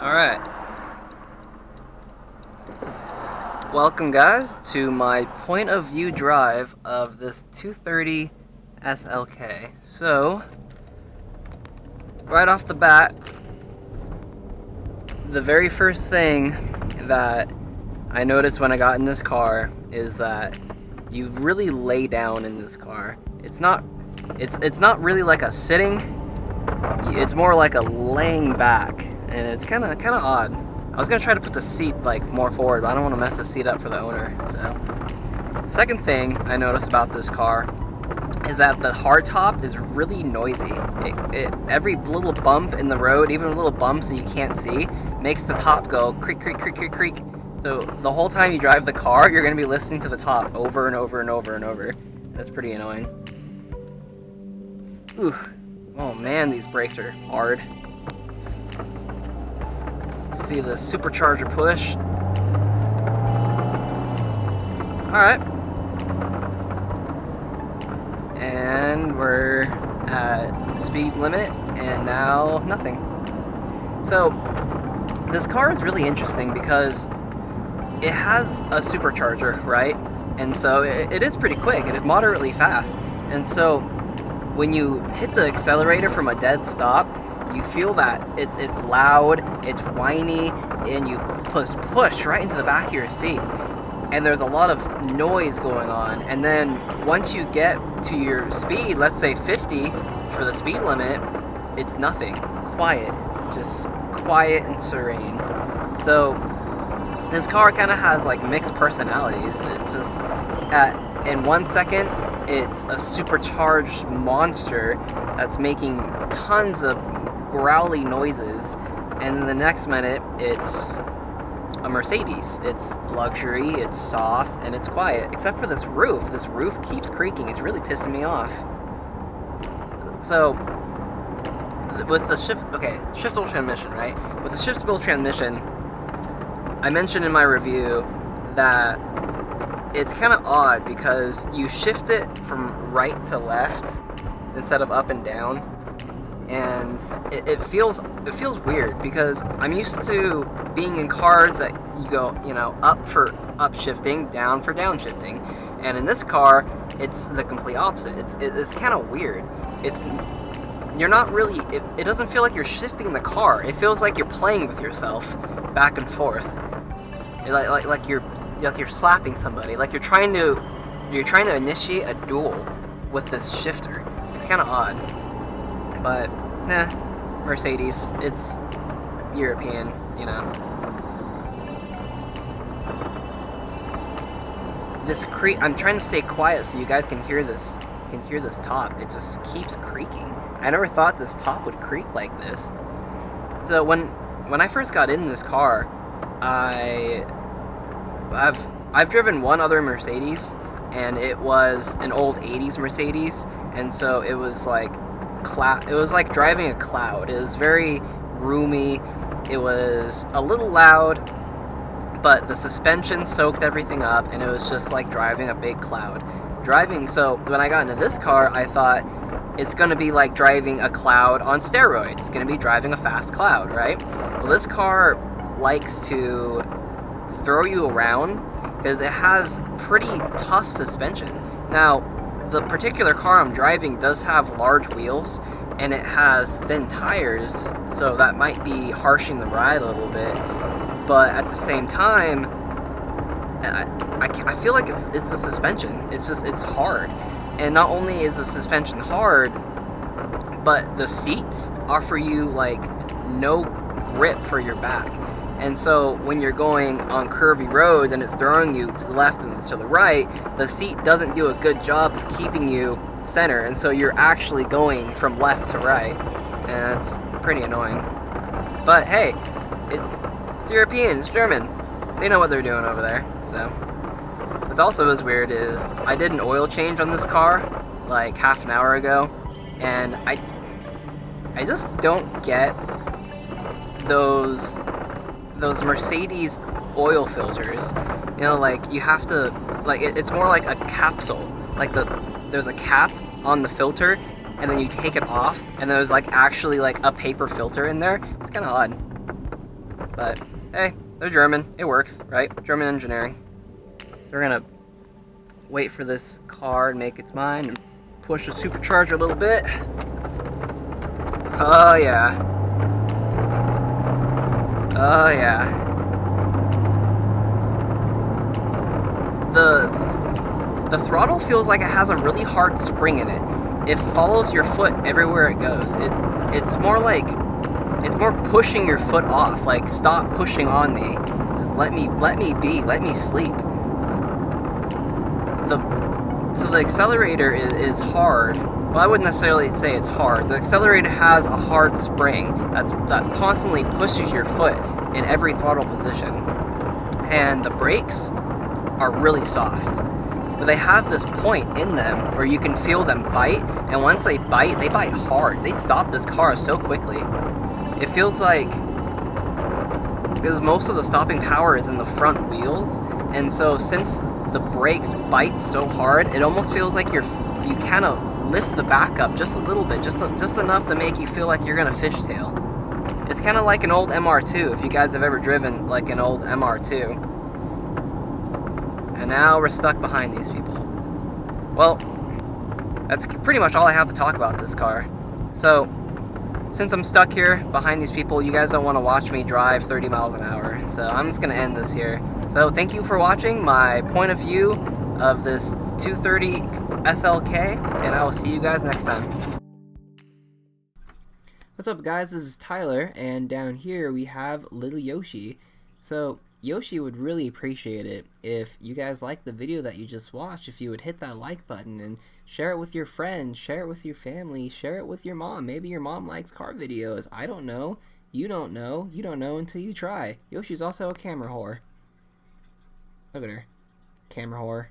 Alright. Welcome guys to my point of view drive of this 230 SLK. So, right off the bat, the very first thing that I noticed when I got in this car is that you really lay down in this car. It's not really like a sitting, it's more like a laying back, and it's kind of odd. I was gonna try to put the seat like more forward, but I don't want to mess the seat up for the owner. So, second thing I noticed about this car is that the hardtop is really noisy. Every little bump in the road, even little bumps that you can't see, makes the top go creak, creak, creak, creak, creak. So the whole time you drive the car, you're gonna be listening to the top over and over and over and over. That's pretty annoying. Ooh, oh man, these brakes are hard. See the supercharger push. Alright. And we're at speed limit, and now nothing. So, this car is really interesting because it has a supercharger, right? And so it is pretty quick, it is moderately fast. And so, when you hit the accelerator from a dead stop, you feel that it's loud, it's whiny, and you push right into the back of your seat. And there's a lot of noise going on. And then once you get to your speed, let's say 50 for the speed limit, it's nothing. Quiet. Just quiet and serene. So this car kind of has like mixed personalities. It's just in 1 second, it's a supercharged monster that's making tons of growly noises, and then the next minute it's a Mercedes. It's luxury, it's soft, and it's quiet, except for this roof. This roof keeps creaking. It's really pissing me off. So with the shiftable transmission, right? With the shiftable transmission, I mentioned in my review that it's kind of odd because you shift it from right to left instead of up and down. And it feels weird because I'm used to being in cars that you go, up for upshifting, down for downshifting, and in this car, it's the complete opposite. It's kind of weird. You're not really. It doesn't feel like you're shifting the car. It feels like you're playing with yourself, back and forth, like you're slapping somebody, like you're trying to initiate a duel with this shifter. It's kind of odd. But, Mercedes, it's European, This I'm trying to stay quiet so you guys can hear this top. It just keeps creaking. I never thought this top would creak like this. So when I first got in this car, I've driven one other Mercedes, and it was an old 80s Mercedes, and so it was like driving a cloud. It was very roomy. It was a little loud, but the suspension soaked everything up, and it was just like driving a big cloud. So when I got into this car, I thought it's gonna be like driving a cloud on steroids. It's gonna be driving a fast cloud, right? Well, this car likes to throw you around because it has pretty tough suspension. Now, the particular car I'm driving does have large wheels, and it has thin tires, so that might be harshing the ride a little bit. But at the same time, I feel like it's the suspension. It's hard. And not only is the suspension hard, but the seats offer you like no grip for your back. And so when you're going on curvy roads and it's throwing you to the left and to the right, the seat doesn't do a good job of keeping you center, and so you're actually going from left to right, and it's pretty annoying. But hey, it's European, it's German. They know what they're doing over there. So what's also as weird is I did an oil change on this car like half an hour ago, and I just don't get those Mercedes oil filters. Like you have to, like it's more like a capsule. Like there's a cap on the filter, and then you take it off, and there's like actually like a paper filter in there. It's kind of odd. But hey, they're German. It works, right? German engineering. We're gonna wait for this car to make its mind and push the supercharger a little bit. Oh yeah. Oh yeah. The throttle feels like it has a really hard spring in it. It follows your foot everywhere it goes. It's more pushing your foot off. Like, stop pushing on me. Just let me be. Let me sleep. So the accelerator is hard. Well, I wouldn't necessarily say it's hard. The accelerator has a hard spring that constantly pushes your foot in every throttle position. And the brakes are really soft. But they have this point in them where you can feel them bite, and once they bite hard. They stop this car so quickly. It feels like, because most of the stopping power is in the front wheels, and so since the brakes bite so hard, it almost feels like you kind of lift the back up just a little bit, just enough to make you feel like you're gonna fishtail. It's kind of like an old MR2, if you guys have ever driven like an old MR2. And now we're stuck behind these people. Well, that's pretty much all I have to talk about this car. So, since I'm stuck here behind these people, you guys don't want to watch me drive 30 miles an hour. So I'm just going to end this here. So thank you for watching my point of view of this 230 SLK, and I will see you guys next time. What's up, guys? This is Tyler, and down here we have little Yoshi. So Yoshi would really appreciate it if you guys liked the video that you just watched, if you would hit that like button and share it with your friends, share it with your family, share it with your mom. Maybe your mom likes car videos. I don't know. You don't know. You don't know until you try. Yoshi's also a camera whore. Look at her. Camera whore.